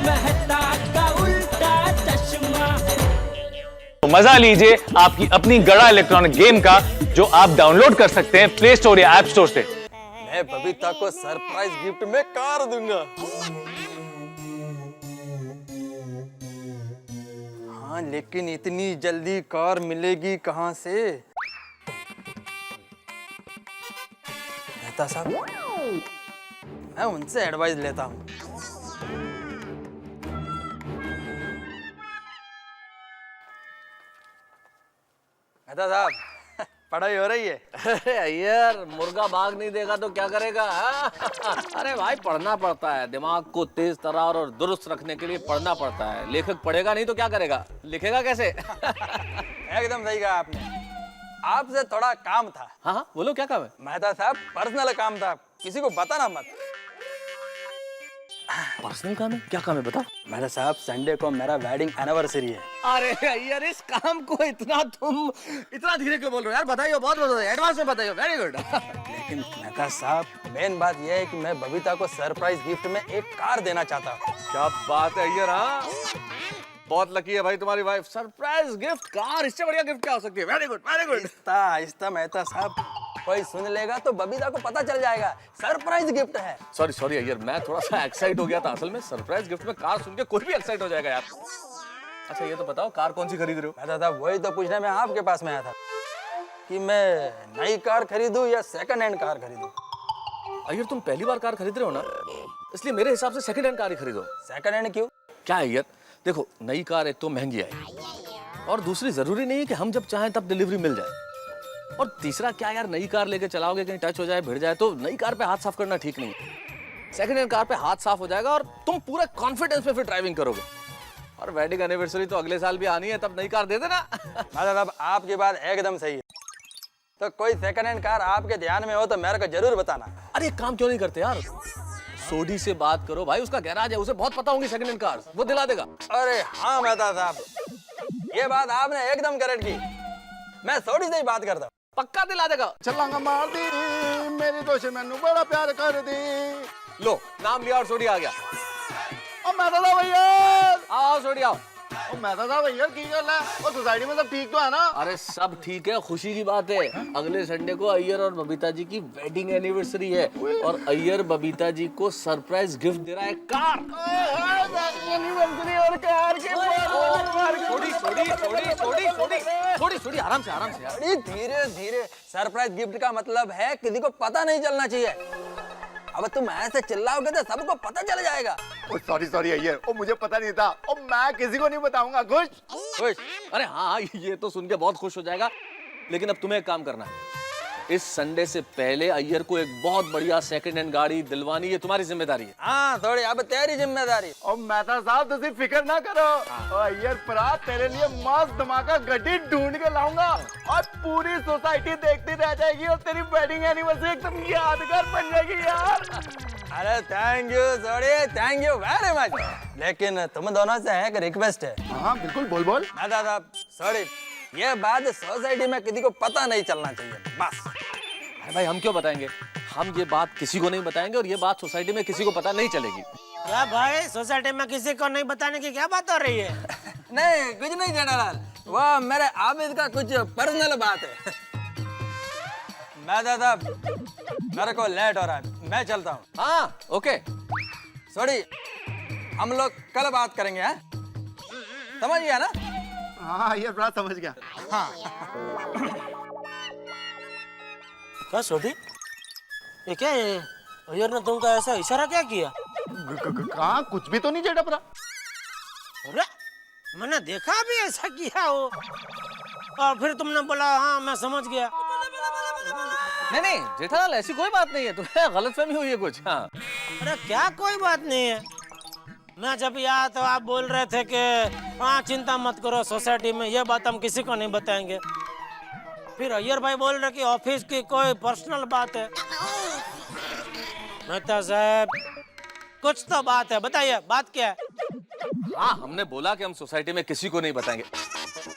मेहता का उल्टा चश्मा। तो मजा लीजिए आपकी अपनी गड़ा इलेक्ट्रॉनिक गेम का, जो आप डाउनलोड कर सकते हैं प्ले स्टोर या ऐप स्टोर से। मैं बबीता को सरप्राइज गिफ्ट में कार दूंगा। हाँ, लेकिन इतनी जल्दी कार मिलेगी कहाँ से? मेहता साहब, मैं उनसे एडवाइस लेता हूँ। मेहता साहब, पढ़ाई हो रही है? अरे यार, मुर्गा भाग नहीं देगा तो क्या करेगा? अरे भाई, पढ़ना पड़ता है। दिमाग को तेज तरार और दुरुस्त रखने के लिए पढ़ना पड़ता है। लेखक पढ़ेगा नहीं तो क्या करेगा? लिखेगा कैसे? एकदम सही कहा आपने। आपसे थोड़ा काम था। हाँ हाँ, बोलो क्या काम है? मेहता साहब, पर्सनल काम था, किसी को बताना मत। पर्सनल काम है? क्या काम है बता। मेहता साहब, संडे को मेरा वेडिंग एनिवर्सरी है। अरे यार, इस काम को तुम इतना धीरे क्यों बोल रहे हो यार? बताइए, बहुत एडवांस में बताइए। Very good. लेकिन मेहता साहब, मेन बात यह है कि मैं बबीता को सरप्राइज गिफ्ट में एक कार देना चाहता हूँ। क्या बात है यार। हाँ, बहुत लकी है भाई तुम्हारी वाइफ। सरप्राइज गिफ्ट, कार, इससे बढ़िया गिफ्ट क्या हो सकती है? Very good, very good. Aahista Aahista Mehta साहब, कोई सुन लेगा तो बबीता को पता चल जाएगा सरप्राइज गिफ्ट है। सॉरी यार, मैं थोड़ा सा एक्साइट हो गया था। असल में सरप्राइज गिफ्ट में कार सुन के कोई भी एक्साइट हो जाएगा यार। अच्छा ये तो बताओ, कार कौन सी खरीद रहे हो? मेहता साहब, वही तो पूछने में आपके पास में आया था कि मैं नई कार खरीदूं या सेकंड हैंड कार खरीदूं। अय्यर, तुम पहली बार कार खरीद रहे हो ना, इसलिए मेरे हिसाब से सेकंड हैंड कार ही खरीदो। सेकंड हैंड क्यों? क्या है अय्यर, देखो, नई कार एक तो महंगी आई, और दूसरी जरूरी नहीं है कि हम जब चाहें तब डिलीवरी मिल जाए। और तीसरा क्या यार, नई कार लेके चलाओगे, कहीं टच हो जाए, भिड़ जाए, तो नई कार पे हाथ साफ करना ठीक नहीं है। सेकंड हैंड कार पे हाथ साफ हो जाएगा और तुम पूरे कॉन्फिडेंस में फिर ड्राइविंग करोगे। और वेडिंग एनिवर्सरी तो अगले साल भी आनी है, तब नई कार दे देना। मेहता साहब, आपकी बात एकदम सही है। तो कोई सेकंड हैंड कार आपके ध्यान में हो तो मेरे को जरूर बताना। अरे एक काम क्यों नहीं करते यार, सोडी से बात करो भाई, उसका गैराज है, उसे बहुत पता होंगी सेकंड हैंड कार, वो दिला देगा। अरे हाँ मेहता साहब, ये बात आपने एकदम करेक्ट की। मैं सोडी से ही बात करता हूँ, पक्का दिला देगा। छलांगा मार दी मेरी दोस्त मैनू बड़ा प्यार कर दी। लो, नाम लिया और सोडी आ गया। ओ मैं दादा भैया, आओ सोडी आओ। ओ मैं दादा भैया की गल है? और सोसाइटी में सब ठीक तो है ना? अरे सब ठीक है, खुशी की बात है। अगले संडे को अय्यर और बबीता जी की वेडिंग एनिवर्सरी है, और अय्यर बबीता जी को सरप्राइज गिफ्ट दे रहा है, कार। एनिवर्सरी और कार के सोडी, आराम से यार। अरे धीरे धीरे। सरप्राइज गिफ्ट का मतलब है किसी को पता नहीं चलना चाहिए। अब तुम ऐसे चिल्लाओगे तो सबको पता चल जाएगा। सॉरी अय्यर, ओ मुझे पता नहीं था। ओ मैं किसी को नहीं बताऊंगा। खुश? खुश? अरे हाँ, ये तो सुन के बहुत खुश हो जाएगा। लेकिन अब तुम्हें एक काम करना है, इस संडे से पहले अय्यर को एक बहुत बढ़िया सेकंड हैंड गाड़ी दिलवानी, ये तुम्हारी जिम्मेदारी है। हाँ, थोड़ी अब तेरी जिम्मेदारी। ओ मेहता साहब, तुसी फिक्र ना करो। ओ अय्यर परा, तेरे लिए मस्त धमाका गड्डी ढूंढ के लाऊंगा, और पूरी सोसाइटी देखती रह जाएगी, और तेरी वेडिंग एनिवर्सरी एकदम यादगार बन जाएगी यार। अरे thank you Sodhi, thank you very much. लेकिन तुम दोनों से एक रिक्वेस्ट है। हाँ बिल्कुल, बोल बोल। मेहता साहब, सॉरी, ये बात सोसाइटी में किसी को पता नहीं चलना चाहिए, बस। अरे भाई, हम क्यों बताएंगे? हम ये बात किसी को नहीं बताएंगे, और ये बात सोसाइटी में किसी को पता नहीं चलेगी। क्या भाई, सोसाइटी में किसी को नहीं बताने की क्या बात हो रही है? नहीं, कुछ नहीं जनरल, वो मेरे आबिद का कुछ पर्सनल बात है। मेहता साहब, मेरे को लेट हो रहा है, मैं चलता हूँ। हाँ ओके। सॉरी, हम लोग कल बात करेंगे। हाँ, समझ गया ना? हाँ ये बड़ा समझ गया। क्या सोडी, ये क्या है? अय्यर ने तुमको ऐसा इशारा क्या किया? कहाँ, कुछ भी तो नहीं जेठा परा। अरे मैंने देखा भी ऐसा किया हो, और फिर तुमने बोला हाँ मैं समझ गया। नहीं जेठालाल, ऐसी कोई बात नहीं है, तुम्हें गलतफहमी हुई है कुछ। हाँ। अरे क्या कोई बात नहीं है, मैं जब आया तो आप बोल रहे थे कि हाँ चिंता मत करो, सोसाइटी में ये बात हम किसी को नहीं बताएंगे। फिर अय्यर भाई बोल रहे कि ऑफिस की कोई पर्सनल बात है। मेहता साहब, कुछ तो बात है, बताइए बात क्या है? हाँ, हमने बोला कि हम सोसाइटी में किसी को नहीं बताएंगे।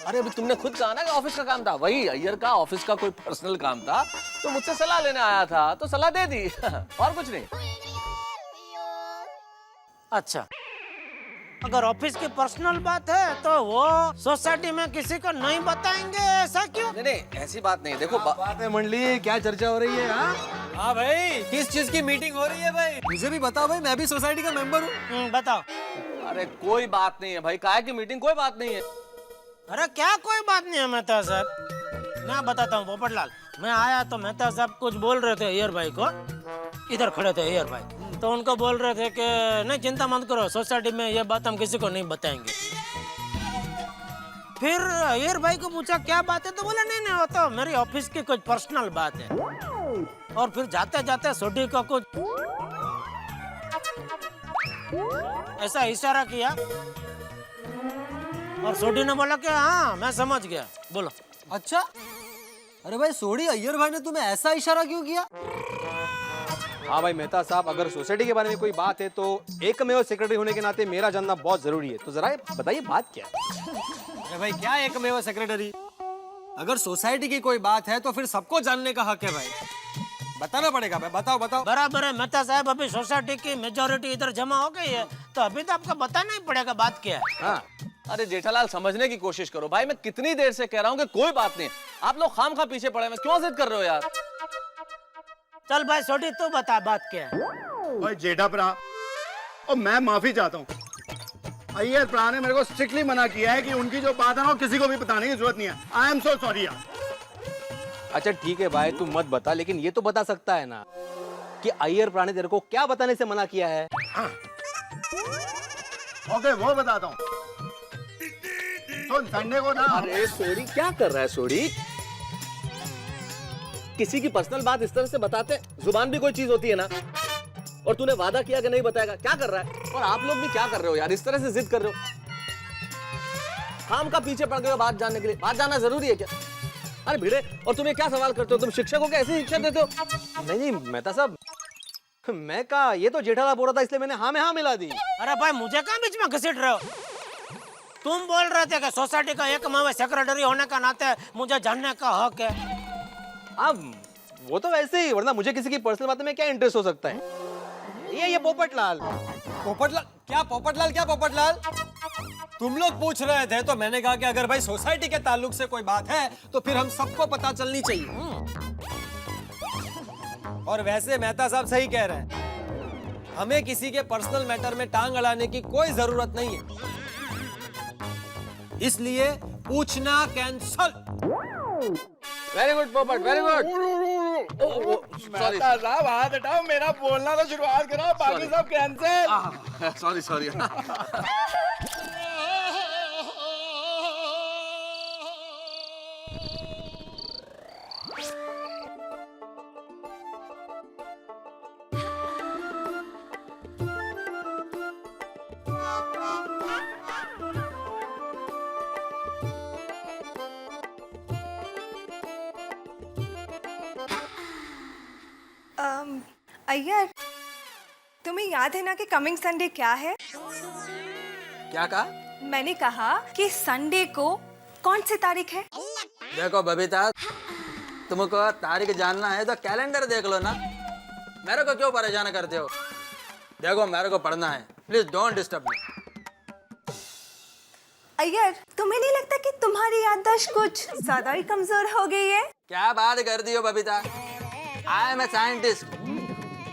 अरे अभी तुमने खुद कहा ना कि ऑफिस का काम था, वही अय्यर का ऑफिस का कोई पर्सनल काम था, तो मुझसे सलाह लेने आया था, तो सलाह दे दी। और कुछ नहीं। अच्छा, अगर ऑफिस की पर्सनल बात है तो वो सोसाइटी में किसी को नहीं बताएंगे, ऐसा क्यों? नहीं नहीं ऐसी बात नहीं है। देखो बात है मंडली, क्या चर्चा हो रही है? हाँ भाई, किस चीज की मीटिंग हो रही है भाई? मुझे भी बताओ भाई, मैं भी सोसाइटी का मेंबर हूँ। बताओ। अरे कोई बात नहीं है भाई, काहे की मीटिंग, कोई बात नहीं है। अरे क्या कोई बात नहीं है मेहता साहब, मैं बताता हूँ पोपटलाल। मैं आया तो मेहता साहब कुछ बोल रहे थे अय्यर भाई को, इधर खड़े थे अय्यर भाई, तो उनको बोल रहे थे कि नहीं चिंता मत करो, सोसाइटी में ये बात हम किसी को नहीं बताएंगे। फिर अय्यर भाई को पूछा क्या बात है, तो बोला नहीं नहीं वो तो मेरी ऑफिस की कुछ पर्सनल बात है। और फिर जाते जाते सोडी को कुछ ऐसा इशारा किया और सोडी ने बोला कि हाँ मैं समझ गया, बोलो। अच्छा, अरे भाई सोडी, अय्यर भाई ने तुम्हें ऐसा इशारा क्यों किया? हाँ भाई मेहता साहब, अगर सोसाइटी के बारे में कोई बात है तो एकमेव सेक्रेटरी होने के नाते मेरा जानना बहुत जरूरी है, तो जरा बताइए बात क्या है? अरे भाई क्या एकमेव सेक्रेटरी, अगर सोसाइटी की कोई बात है तो फिर सबको जानने का हक है भाई, बताना पड़ेगा भाई, बताओ बताओ। बराबर है मेहता साहब, अभी सोसाइटी की मेजोरिटी इधर जमा हो गई है तो अभी तो आपको बताना ही पड़ेगा बात क्या है। हाँ अरे जेठालाल समझने की कोशिश करो भाई, मैं कितनी देर से कह रहा हूँ कि कोई बात नहीं, आप लोग खामखा पीछे पड़े हैं, क्यों जिद कर रहे हो यार? चल भाई सोडी तू बता बात क्या है। ओए जेठा प्रा, और मैं माफी चाहता हूँ, अय्यर प्रा ने मेरे को स्ट्रिक्टली मना किया है कि उनकी जो बात है ना किसी को भी बताने की जरूरत नहीं है। आई एम सो सॉरी यार। अच्छा ठीक है भाई, तू मत बता, लेकिन ये तो बता सकता है ना कि अय्यर प्रा ने तेरे को क्या बताने से मना किया है? ओके वो बताता हूँ। सुन, संडे को ना अरे सोडी क्या कर रहा है सोडी? किसी की पर्सनल बात इस तरह से बताते, जुबान भी कोई चीज होती है ना, और तूने वादा किया कि नहीं बताएगा, क्या कर रहा है? और आप लोग भी क्या कर रहे हो यार, इस तरह से जिद कर रहे हो, काम का पीछे पड़ गए हो बात जानने के लिए। बात जानना जरूरी है क्या? अरे भिड़े, और तुम ये क्या सवाल करते हो, तुम शिक्षकों को ऐसी शिक्षा देते हो? नहीं नहीं मेहता साहब, मैं कहा, ये तो जेठालाल बोल रहा था इसलिए मैंने हाँ में हाँ मिला दी। अरे भाई मुझे कहाँ बीच में घसीट रहे हो? तुम बोल रहे थे कि सोसाइटी का एकमात्र सेक्रेटरी होने का नाते मुझे जानने का हक है। अब वो तो वैसे ही, वरना मुझे किसी की पर्सनल बात में क्या इंटरेस्ट हो सकता है? ये पोपटलाल। पोपटलाल क्या पोपटलाल, क्या पोपटलाल? तुम लोग पूछ रहे थे तो मैंने कहा कि अगर भाई सोसाइटी के ताल्लुक से कोई बात है तो फिर हम सबको पता चलनी चाहिए। और वैसे मेहता साहब सही कह रहे हैं, हमें किसी के पर्सनल मैटर में टांग अड़ाने की कोई जरूरत नहीं है, इसलिए पूछना कैंसल। वेरी गुड पोपट, वेरी गुड। मेहता साहब हाथ हटाओ, मेरा बोलना तो शुरुआत करो, बाकी सब कैंसिल। Sorry sorry. अय्यर, तुम्हें याद है ना कि कमिंग संडे क्या है? क्या कहा? मैंने कहा कि संडे को कौन सी तारीख है? देखो बबीता, तुमको तारीख जानना है तो कैलेंडर देख लो ना, मेरे को क्यों परेशान करते हो? देखो मेरे को पढ़ना है, please don't disturb me. Iyer, तुम्हें नहीं लगता कि तुम्हारी याददाश्त कुछ ज्यादा ही कमजोर हो गई है? क्या बात कर दी हो Babita, I am a scientist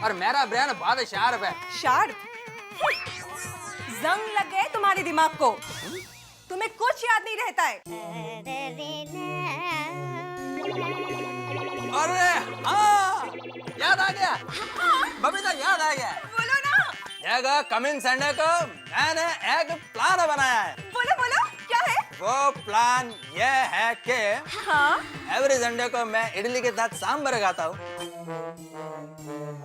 और मेरा ब्रेन बहुत शार्प है। शार्प? जंग लग गए तुम्हारे दिमाग को, तुम्हें कुछ याद नहीं रहता है। अरे हाँ, याद आ गया बबीता, याद आ गया। बोलो ना। देखो कमिंग संडे को मैंने एक प्लान बनाया है। बोलो बोलो, क्या है? वो प्लान ये है कि हाँ? एवरी संडे को मैं इडली के साथ सांभर खाता हूँ,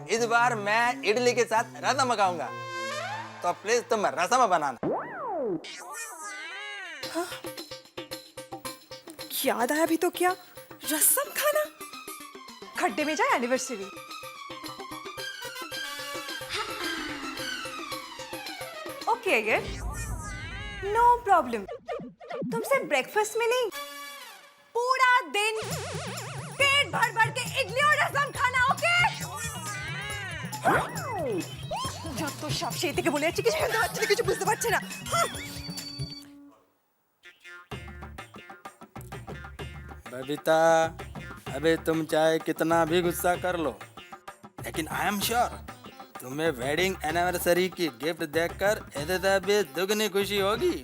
इस बार मैं इडली के साथ रसम खाऊंगा, तो प्लीज तुम रसम बनाना। हाँ? याद आया भी तो क्या, रसम खाना? खड्डे में जाए anniversary. Okay Iyer, no problem. तुमसे ब्रेकफास्ट में नहीं, पूरा दिन पेट भर भर के इडली और रसम खाना, ओके? जब তো সব সেই থেকে বলে যাচ্ছে কিছু শুনতে পাচ্ছে না, কিছু বুঝতে পারছে না। बबीता, अबे तुम चाहे कितना भी गुस्सा कर लो, लेकिन आई एम श्योर तुम्हें वेडिंग एनिवर्सरी की गिफ्ट देखकर इधर भी दुगनी खुशी होगी।